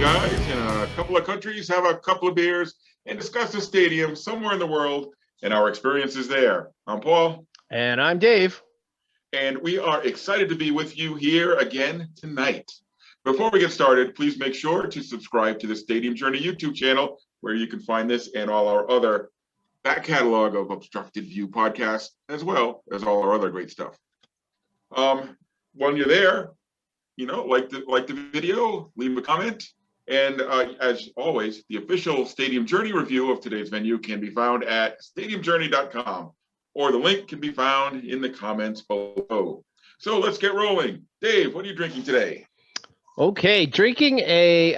guys in a couple of countries have a couple of beers and discuss a stadium somewhere in the world and our experiences there. I'm Paul. And I'm Dave. And we are excited to be with you here again tonight. Before we get started, please make sure to subscribe to the Stadium Journey YouTube channel, where you can find this and all our other back catalog of Obstructed View podcasts, as well as all our other great stuff. When you're there, like the video, leave a comment. And as always, the official Stadium Journey review of today's venue can be found at stadiumjourney.com, or the link can be found in the comments below. So let's get rolling. Dave, what are you drinking today? Okay, drinking a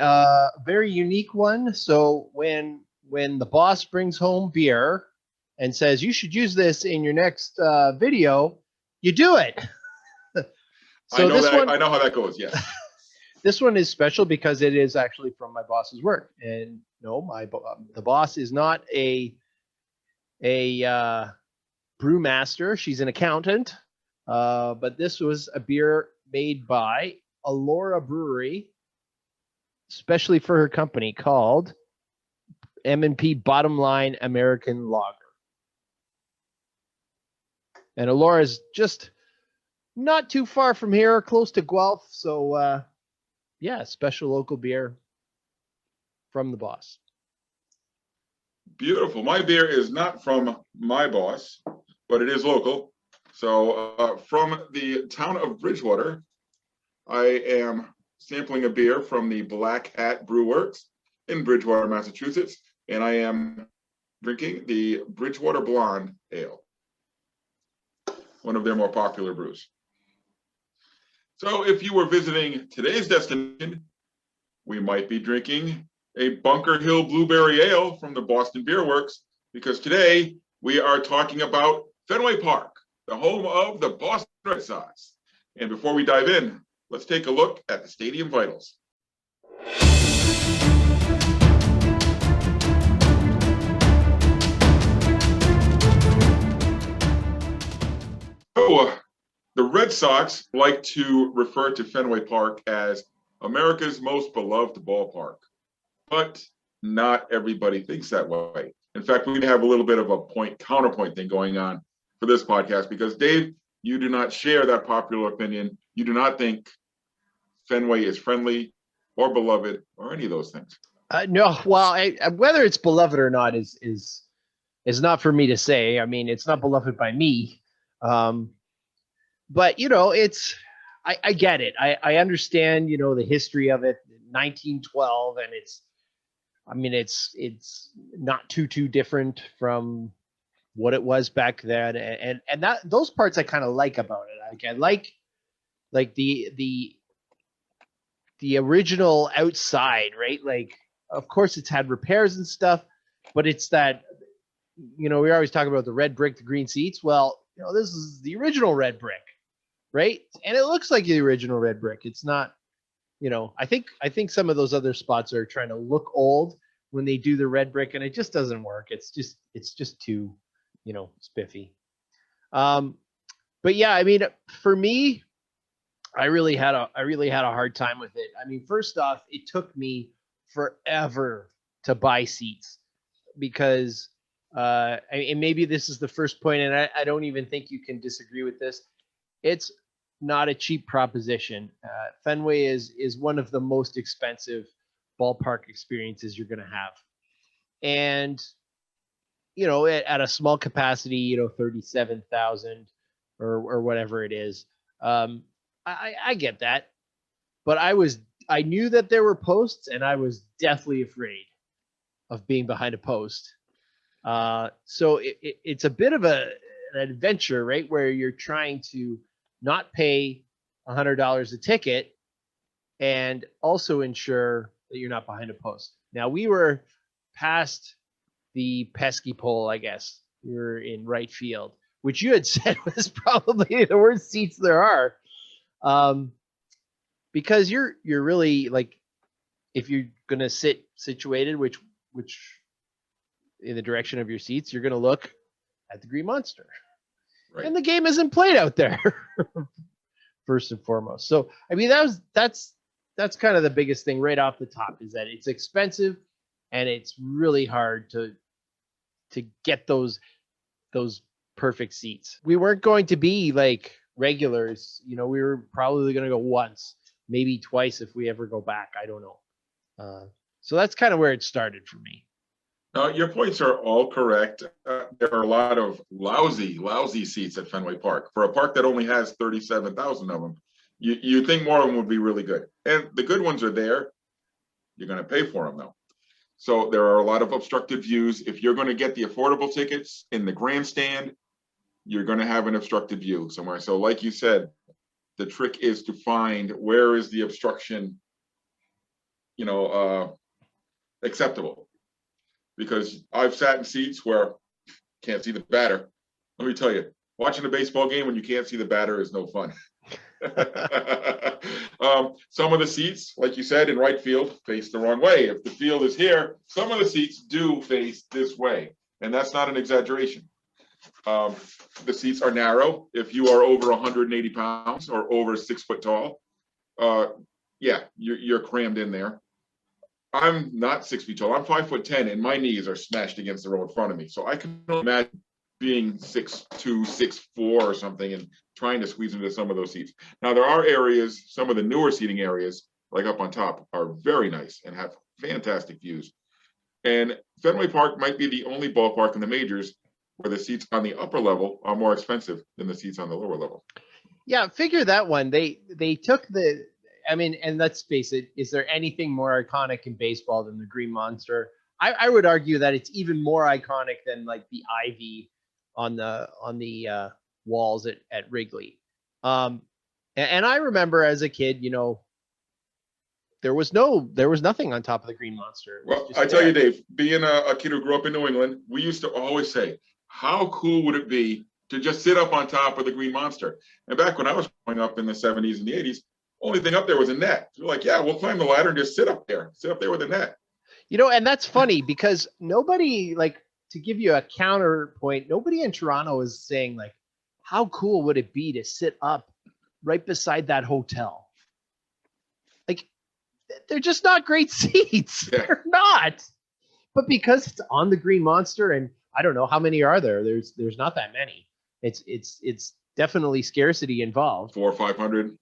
very unique one. So when the boss brings home beer and says, you should use this in your next video, you do it. So I know how that goes, yes. This one is special because it is actually from my boss's work. And no, the boss is not a brewmaster. She's an accountant. But this was a beer made by Alora Brewery, especially for her company, called M&P Bottom Line American Lager. And Alora is just not too far from here, close to Guelph. So, special local beer from the boss. Beautiful. My beer is not from my boss, but it is local. So from the town of Bridgewater, I am sampling a beer from the Black Hat Brew Works in Bridgewater, Massachusetts, and I am drinking the Bridgewater Blonde Ale, one of their more popular brews. So if you were visiting today's destination, we might be drinking a Bunker Hill Blueberry Ale from the Boston Beer Works, because today we are talking about Fenway Park, the home of the Boston Red Sox. And before we dive in, let's take a look at the Stadium Vitals. So, the Red Sox like to refer to Fenway Park as America's most beloved ballpark, but not everybody thinks that way. In fact, we have a little bit of a counterpoint thing going on for this podcast, because Dave, you do not share that popular opinion. You do not think Fenway is friendly or beloved or any of those things. No, well, whether it's beloved or not is not for me to say. I mean, it's not beloved by me. But, I get it. I understand, the history of it, 1912, and it's not too different from what it was back then. And that those parts I kind of like about it. I like the original outside, right? Like, of course it's had repairs and stuff, but it's that, we always talk about the red brick, the green seats. Well, this is the original red brick. Right. And it looks like the original red brick. It's not, I think some of those other spots are trying to look old when they do the red brick, and it just doesn't work. It's just too, spiffy. But yeah, I mean, for me, I really had a hard time with it. I mean, first off, it took me forever to buy seats because, and maybe this is the first point, and I don't even think you can disagree with this. It's not a cheap proposition. Fenway is one of the most expensive ballpark experiences you're going to have. And, at a small capacity, 37,000 or whatever it is. I get that. But I knew that there were posts, and I was deathly afraid of being behind a post. So it's a bit of an adventure, right? Where you're trying to not pay $100 a ticket and also ensure that you're not behind a post. Now, we were past the pesky pole, I guess. We were in right field, which you had said was probably the worst seats there are. Because you're really, like, if you're going to sit situated, which in the direction of your seats, you're going to look at the Green Monster. Right. And the game isn't played out there, first and foremost. So, I mean, that's that's kind of the biggest thing right off the top, is that it's expensive and it's really hard to get those perfect seats. We weren't going to be like regulars, we were probably going to go once, maybe twice if we ever go back. I don't know. So that's kind of where it started for me. Your points are all correct. There are a lot of lousy seats at Fenway Park for a park that only has 37,000 of them. You think more of them would be really good, and the good ones are there. You're going to pay for them though. So there are a lot of obstructed views. If you're going to get the affordable tickets in the grandstand, you're going to have an obstructed view somewhere. So like you said, the trick is to find where is the obstruction, acceptable. Because I've sat in seats where can't see the batter. Let me tell you, watching a baseball game when you can't see the batter is no fun. Some of the seats, like you said, in right field, face the wrong way. If the field is here, some of the seats do face this way, and that's not an exaggeration. The seats are narrow. If you are over 180 pounds or over 6 foot tall, you're crammed in there. I'm not 6 feet tall. I'm 5'10", and my knees are smashed against the row in front of me. So I can imagine being 6'2", 6'4", or something, and trying to squeeze into some of those seats. Now there are areas, some of the newer seating areas, like up on top, are very nice and have fantastic views. And Fenway Park might be the only ballpark in the majors where the seats on the upper level are more expensive than the seats on the lower level. Yeah, figure that one. They took and let's face it, is there anything more iconic in baseball than the Green Monster? I would argue that it's even more iconic than like the ivy on the walls at Wrigley. And I remember as a kid, there was nothing on top of the Green Monster. Well, I tell you, Dave, being a kid who grew up in New England, we used to always say, how cool would it be to just sit up on top of the Green Monster? And back when I was growing up in the 70s and the 80s, only thing up there was a net. We're like, yeah, we'll climb the ladder and just sit up there with a net. And that's funny because nobody, like, to give you a counterpoint, nobody in Toronto is saying like, how cool would it be to sit up right beside that hotel? Like, they're just not great seats. Yeah. They're not. But because it's on the Green Monster, and I don't know how many are there. There's not that many. It's definitely scarcity involved. 400 or 500.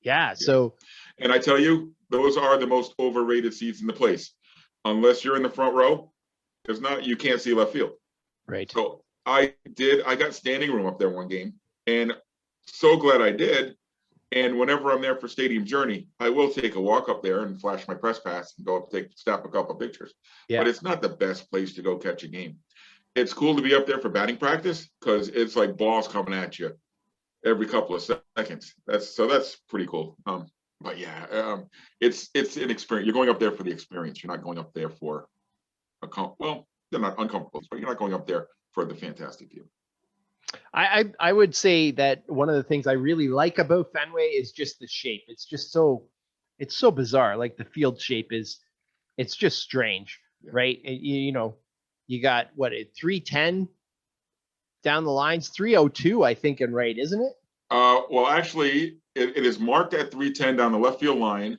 Yeah. So. And I tell you, those are the most overrated seats in the place. Unless you're in the front row, you can't see left field. Right. So I got standing room up there one game, and so glad I did. And whenever I'm there for Stadium Journey, I will take a walk up there and flash my press pass and go up, snap a couple of pictures. Yeah. But it's not the best place to go catch a game. It's cool to be up there for batting practice because it's like balls coming at you every couple of seconds. That's pretty cool. But yeah, it's an experience. You're going up there for the experience. You're not going up there for they're not uncomfortable, but you're not going up there for the fantastic view. I would say that one of the things I really like about Fenway is just the shape. It's so bizarre. Like the field shape it's just strange, yeah. Right? You got what, 310 down the lines, 302, I think, in right, isn't it? Well, actually, it is marked at 310 down the left field line.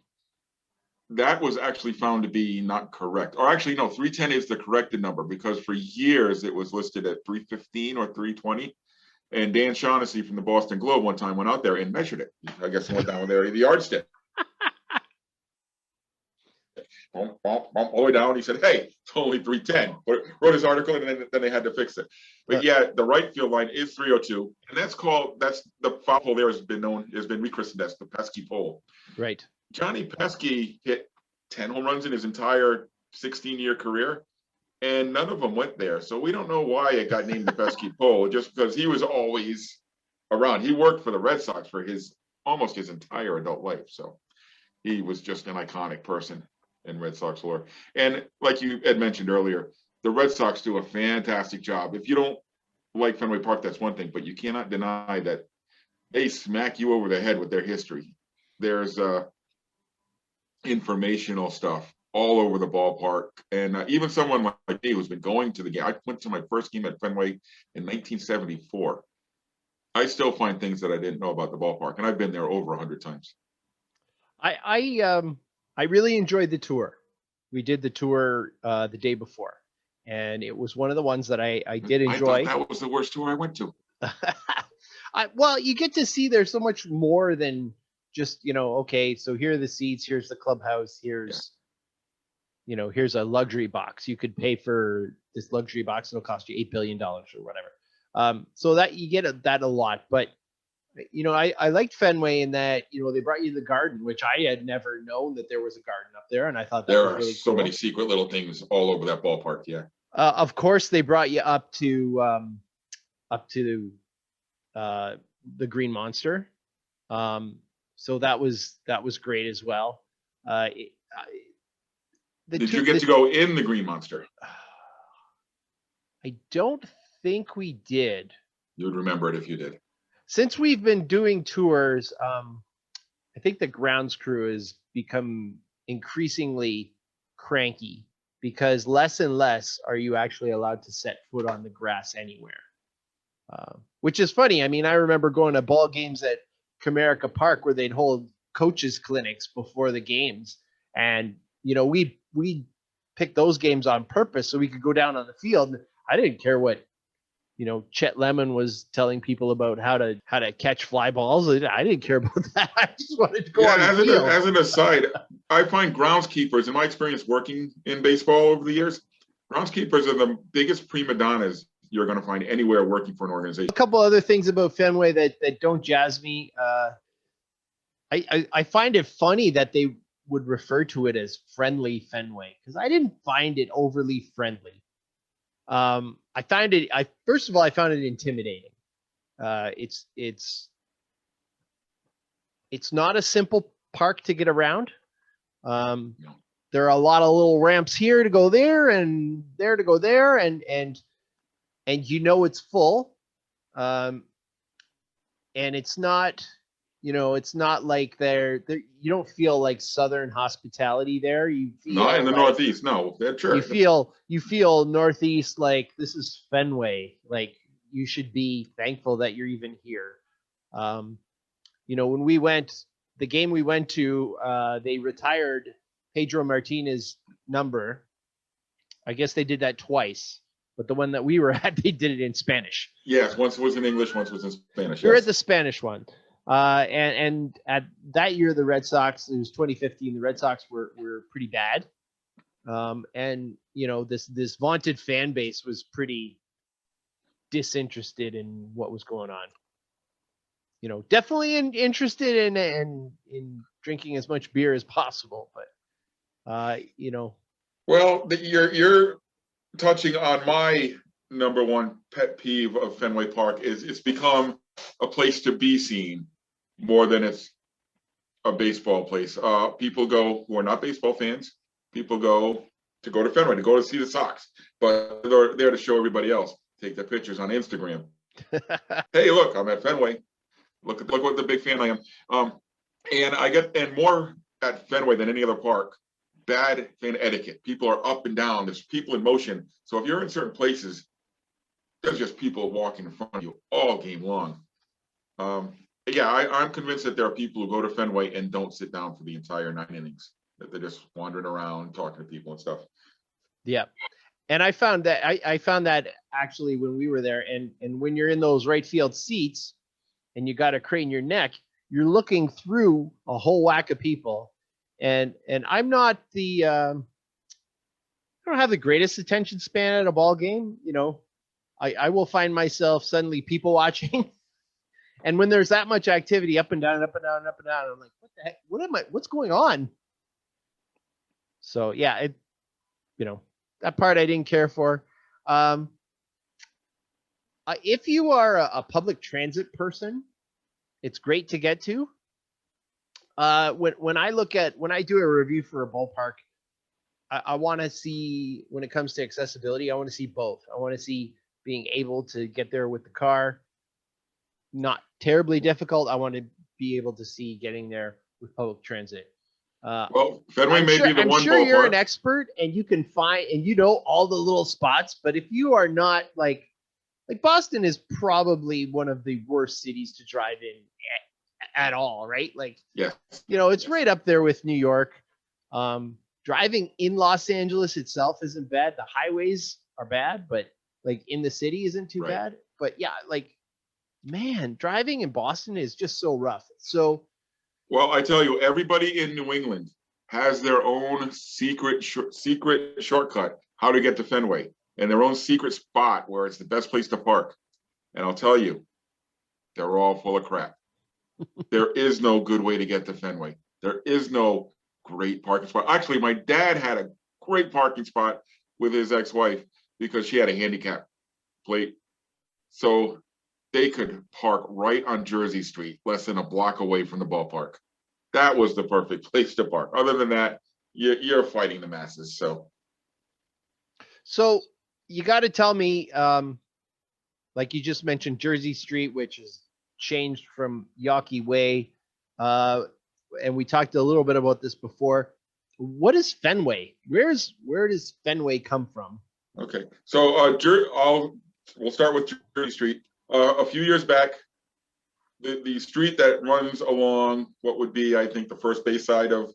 That was actually found to be not correct. Or actually, no, 310 is the corrected number because for years it was listed at 315 or 320. And Dan Shaughnessy from the Boston Globe one time went out there and measured it. I guess he went down there, the yardstick. All the way down. He said, hey, it's only 310. Wrote his article, and then they had to fix it. But yeah, the right field line is 302. And that's the foul pole there has been rechristened as the pesky pole. Right. Johnny Pesky hit 10 home runs in his entire 16-year career, and none of them went there. So we don't know why it got named the pesky pole, just because he was always around. He worked for the Red Sox for almost his entire adult life. So he was just an iconic person in Red Sox lore. And like you had mentioned earlier, the Red Sox do a fantastic job. If you don't like Fenway Park, that's one thing, but you cannot deny that they smack you over the head with their history. There's informational stuff all over the ballpark. And even someone like me who's been going to the game, I went to my first game at Fenway in 1974. I still find things that I didn't know about the ballpark, and I've been there over 100 times. I really enjoyed the tour. We did the tour the day before, and it was one of the ones that I did I thought enjoy. that was the worst tour I went to. Well, you get to see there's so much more than just, okay, so here are the seats, here's the clubhouse, here's here's a luxury box. You could pay for this luxury box, it'll cost you $8 billion or whatever. So that you get that a lot. But I liked Fenway in that, they brought you the garden, which I had never known that there was a garden up there, and I thought that There was are really so cool. many secret little things all over that ballpark. Yeah. Of course, they brought you up to the Green Monster. So that was great as well. Did you get to go in the Green Monster? I don't think we did. You'd remember it if you did. Since we've been doing tours, I think the grounds crew has become increasingly cranky because less and less are you actually allowed to set foot on the grass anywhere. Which is funny. I mean, I remember going to ball games at Comerica Park where they'd hold coaches clinics before the games, and we picked those games on purpose so we could go down on the field. I didn't care what Chet Lemon was telling people about how to catch fly balls. I didn't care about that. I just wanted to go on the field. As an aside, I find groundskeepers, in my experience working in baseball over the years, groundskeepers are the biggest prima donnas you're going to find anywhere working for an organization. A couple other things about Fenway that don't jazz me. I find it funny that they would refer to it as friendly Fenway, because I didn't find it overly friendly. First of all, I found it intimidating. It's not a simple park to get around. No. There are a lot of little ramps here to go there and there to go there, and it's full. And it's not, it's not like they're you don't feel like Southern hospitality there. You feel not in the Northeast, no. That's sure. You feel Northeast like this is Fenway. Like you should be thankful that you're even here. When we went, the game we went to, they retired Pedro Martinez's number. I guess they did that twice, but the one that we were at, they did it in Spanish. Yes, once was in English, once was in Spanish. We were at the Spanish one. And at that year, the Red Sox, it was 2015, the Red Sox were pretty bad. And this vaunted fan base was pretty disinterested in what was going on. Definitely interested in drinking as much beer as possible, but Well, you're touching on my number one pet peeve of Fenway Park is it's become a place to be seen more than it's a baseball place. People go who are not baseball fans. People go to Fenway, to go to see the Sox, but they're there to show everybody else, take their pictures on Instagram. Hey, look, I'm at Fenway. Look what the big fan I am. And more at Fenway than any other park, bad fan etiquette. People are up and down. There's people in motion. So if you're in certain places, there's just people walking in front of you all game long. I'm convinced that there are people who go to Fenway and don't sit down for the entire 9 innings. That they're just wandering around, talking to people and stuff. Yeah. And I found that actually when we were there, and when you're in those right field seats and you got to crane your neck, you're looking through a whole whack of people. And I'm not I don't have the greatest attention span at a ball game. I will find myself suddenly people watching. And when there's that much activity up and down, up and down, up and down, I'm like, what the heck? What's going on? So yeah, that part I didn't care for. If you are a public transit person, it's great to get to. When I do a review for a ballpark, I want to see, when it comes to accessibility, I want to see both. I want to see being able to get there with the car, not terribly difficult. I want to be able to see getting there with public transit. Well, Fenway may be the I'm one sure ballpark. You're an expert and you can find, and all the little spots, but if you are not like Boston is probably one of the worst cities to drive in at all, right? Like, Yes. it's right up there with New York. Driving in Los Angeles itself isn't bad. The highways are bad, but like in the city isn't too Right. bad. But yeah, like, man, driving in Boston is just so rough. So, Well, I tell you, everybody in New England has their own secret shortcut how to get to Fenway, and their own secret spot where it's the best place to park. And I'll tell you, they're all full of crap. There is no good way to get to Fenway. There is no great parking spot. Actually, my dad had a great parking spot with his ex-wife because she had a handicap plate. So they could park right on Jersey Street, less than a block away from the ballpark. That was the perfect place to park. Other than that, you're fighting the masses. So you got to tell me, like you just mentioned, Jersey Street, which is changed from Yawkey Way, and we talked a little bit about this before. What is Fenway? Where does Fenway come from? Okay, so we'll start with Jersey Street. A few years back, the street that runs along what would be, I think, the first base side of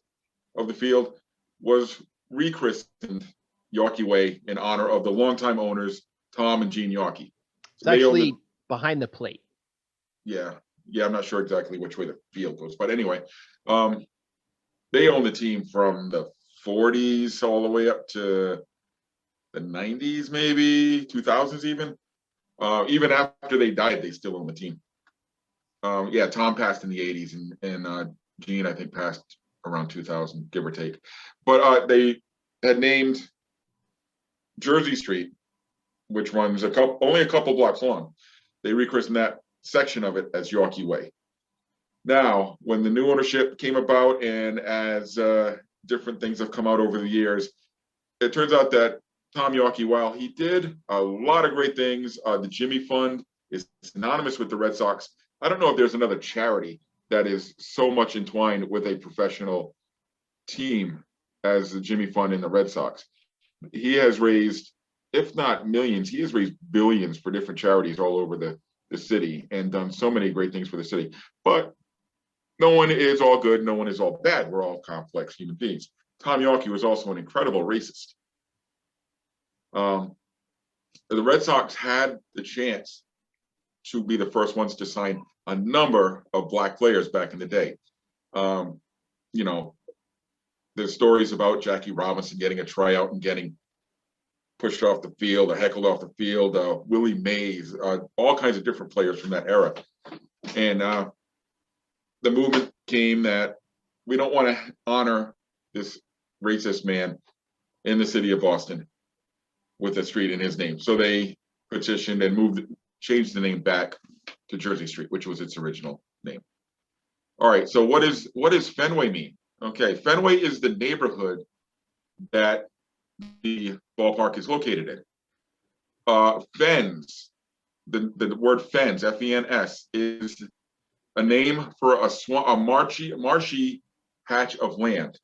the field was rechristened Yawkey Way in honor of the longtime owners, Tom and Jean Yawkey. It's actually behind the plate. Yeah, I'm not sure exactly which way the field goes, but anyway, they own the team from the 40s all the way up to the 90s, maybe 2000s even. Even after they died, they still own the team. Yeah, Tom passed in the 80s, and Gene, I think, passed around 2000, give or take. But they had named Jersey Street, which runs only a couple blocks long. They rechristened that section of it as Yawkey Way. Now, when the new ownership came about, and as different things have come out over the years, it turns out that Tom Yawkey, while he did a lot of great things, the Jimmy Fund is synonymous with the Red Sox. I don't know if there's another charity that is so much entwined with a professional team as the Jimmy Fund and the Red Sox. He has raised, if not millions, he has raised billions for different charities all over the city and done so many great things for the city. But no one is all good, no one is all bad. We're all complex human beings. Tom Yawkey was also an incredible racist. The Red Sox had the chance to be the first ones to sign a number of black players back in the day. You know, there's stories about Jackie Robinson getting a tryout and getting pushed off the field or heckled off the field, Willie Mays, all kinds of different players from that era. And the movement came that we don't want to honor this racist man in the city of Boston with a street in his name. So they petitioned and changed the name back to Jersey Street, which was its original name. All right, so what does Fenway mean? Okay, Fenway is the neighborhood that the ballpark is located in. Fens, the word fens, F-E-N-S, is a name for a marshy patch of land.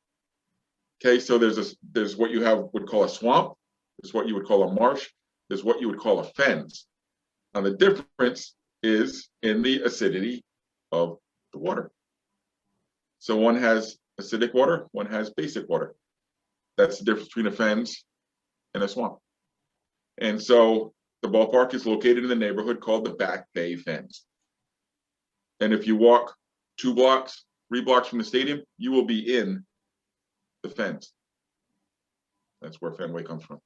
Okay, so there's what you would call a swamp, there's what you would call a marsh, there's what you would call a fens. Now the difference is in the acidity of the water. So one has acidic water, one has basic water. That's the difference between a fens and a swamp. And so the ballpark is located in the neighborhood called the Back Bay Fens. And if you walk 2 blocks, 3 blocks from the stadium, you will be in the fens. That's where Fenway comes from.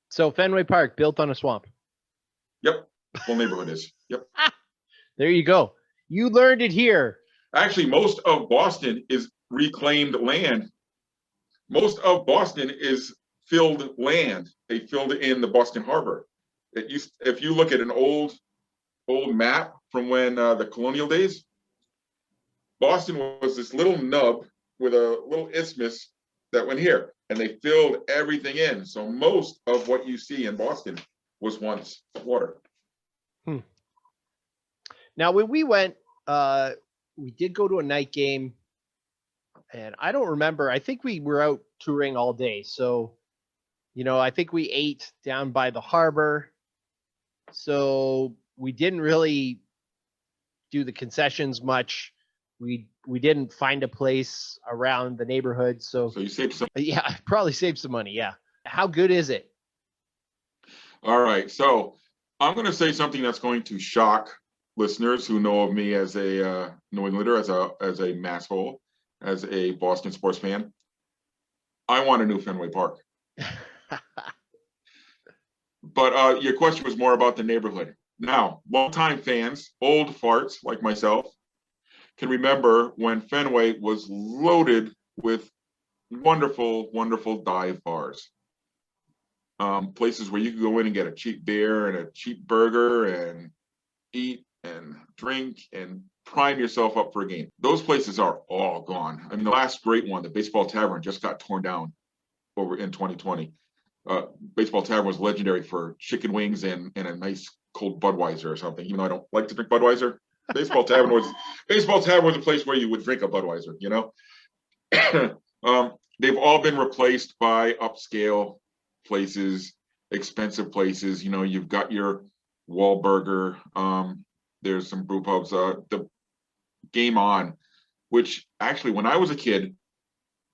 So Fenway Park built on a swamp. Yep, the whole neighborhood is. Yep. There you go. You learned it here. Actually, most of Boston is reclaimed land. Most of Boston is filled land. They filled in the Boston Harbor. If you look at an old map from when the colonial days, Boston was this little nub with a little isthmus that went here, and they filled everything in. So most of what you see in Boston was once water. Now, when we went, we did go to a night game, and I don't remember. I think we were out touring all day. So, I think we ate down by the harbor. So we didn't really do the concessions much. We didn't find a place around the neighborhood, so you saved some. Yeah, probably saved some money. Yeah. How good is it? All right, so I'm going to say something that's going to shock listeners who know of me as a New Englander, as a masshole, as a Boston sports fan. I want a new Fenway Park. But your question was more about the neighborhood. Now, longtime fans, old farts like myself, can remember when Fenway was loaded with wonderful, wonderful dive bars. Places where you could go in and get a cheap beer and a cheap burger and eat and drink and prime yourself up for a game. Those places are all gone. I mean, the last great one, the Baseball Tavern, just got torn down over in 2020. Baseball Tavern was legendary for chicken wings and a nice cold Budweiser or something. Even though I don't like to drink Budweiser, Baseball Tavern was a place where you would drink a Budweiser. You know, they've all been replaced by upscale places, expensive places. You know, you've got your Wahlburger. There's some brew pubs. The Game On, which actually, when I was a kid,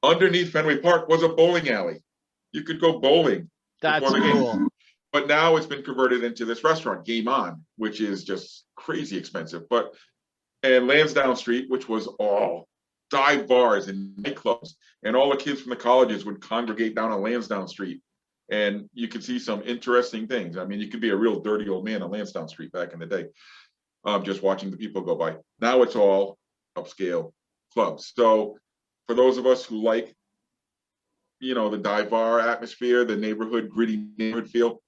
underneath Fenway Park was a bowling alley. You could go bowling. That's cool. But now it's been converted into this restaurant, Game On, which is just crazy expensive. And Lansdowne Street, which was all dive bars and nightclubs, and all the kids from the colleges would congregate down on Lansdowne Street. And you could see some interesting things. I mean, you could be a real dirty old man on Lansdowne Street back in the day, just watching the people go by. Now it's all upscale clubs. So for those of us who like, you know, the dive bar atmosphere, the neighborhood, gritty neighborhood feel,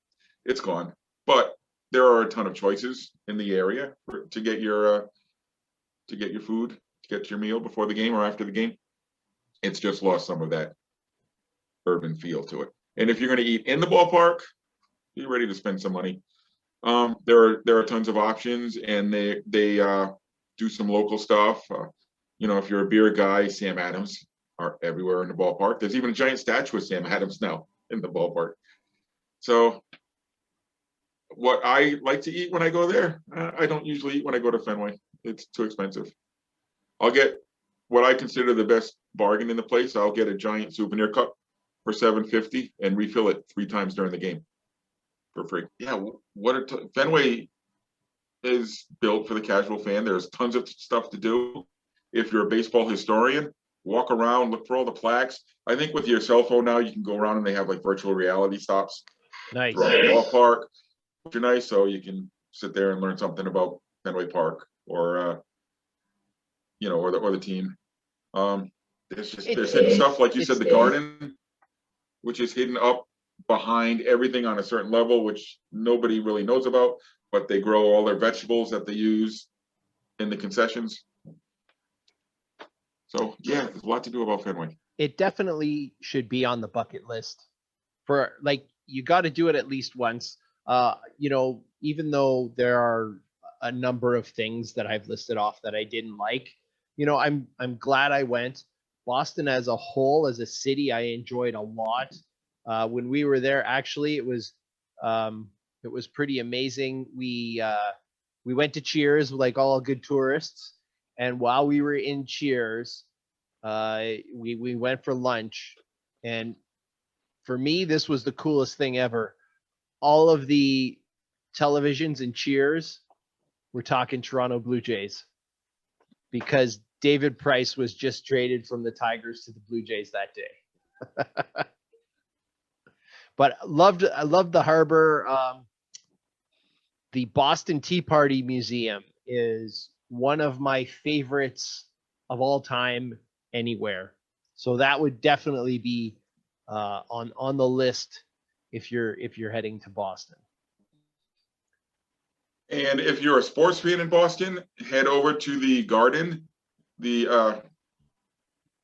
it's gone. But there are a ton of choices in the area to get your food, to get your meal before the game or after the game. It's just lost some of that urban feel to it. And if you're going to eat in the ballpark, be ready to spend some money. There are tons of options, and they do some local stuff. You know, if you're a beer guy, Sam Adams are everywhere in the ballpark. There's even a giant statue of Sam Adams now in the ballpark. So what I like to eat when I go there, I don't usually eat when I go to Fenway. It's too expensive. I'll get what I consider the best bargain in the place. I'll get a giant souvenir cup for $7.50 and refill it 3 times during the game for free. Yeah, Fenway is built for the casual fan. There's tons of stuff to do. If you're a baseball historian, walk around, look for all the plaques. I think with your cell phone now, you can go around and they have like virtual reality stops. Nice. Throughout the ballpark, which are nice. So you can sit there and learn something about Fenway Park or you know, or the team. There's hidden stuff, like you said, the garden, which is hidden up behind everything on a certain level, which nobody really knows about, but they grow all their vegetables that they use in the concessions. So yeah, there's a lot to do about Fenway. It definitely should be on the bucket list for, like, you got to do it at least once. You know, even though there are a number of things that I've listed off that I didn't like, you know, I'm glad I went. Boston as a whole, as a city, I enjoyed a lot. When we were there, actually, it was pretty amazing. We went to Cheers like all good tourists, and while we were in Cheers, we went for lunch, and for me, this was the coolest thing ever. All of the televisions in Cheers were talking Toronto Blue Jays because David Price was just traded from the Tigers to the Blue Jays that day. But I loved the harbor. The Boston Tea Party Museum is one of my favorites of all time anywhere. So that would definitely be on the list if you're heading to Boston. And if you're a sports fan in Boston, head over to the Garden. The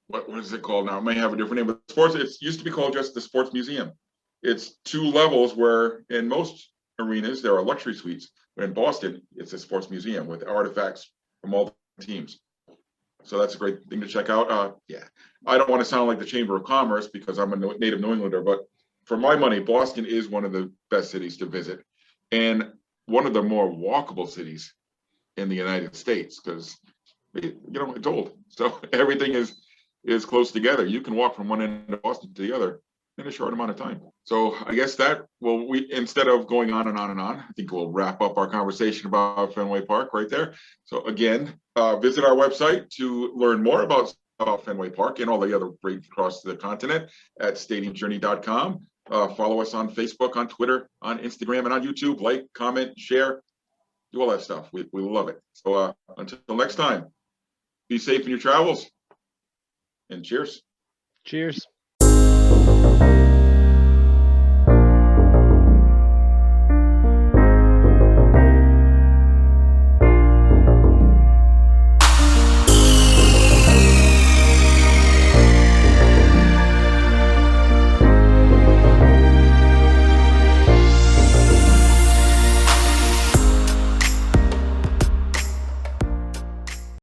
what is it called now? It may have a different name, but it used to be called just the Sports Museum. It's 2 levels where in most arenas there are luxury suites, but in Boston it's a sports museum with artifacts from all the teams. So that's a great thing to check out. Yeah, I don't want to sound like the Chamber of Commerce because I'm a native New Englander, but for my money, Boston is one of the best cities to visit and one of the more walkable cities in the United States, because it's old. So everything is close together. You can walk from one end of Boston to the other in a short amount of time. So I guess we instead of going on and on and on, I think we'll wrap up our conversation about Fenway Park right there. So again, visit our website to learn more about Fenway Park and all the other breaks across the continent at stadiumjourney.com. Follow us on Facebook, on Twitter, on Instagram, and on YouTube. Like, comment, share, do all that stuff. We love it. So until next time, be safe in your travels, and cheers. Cheers.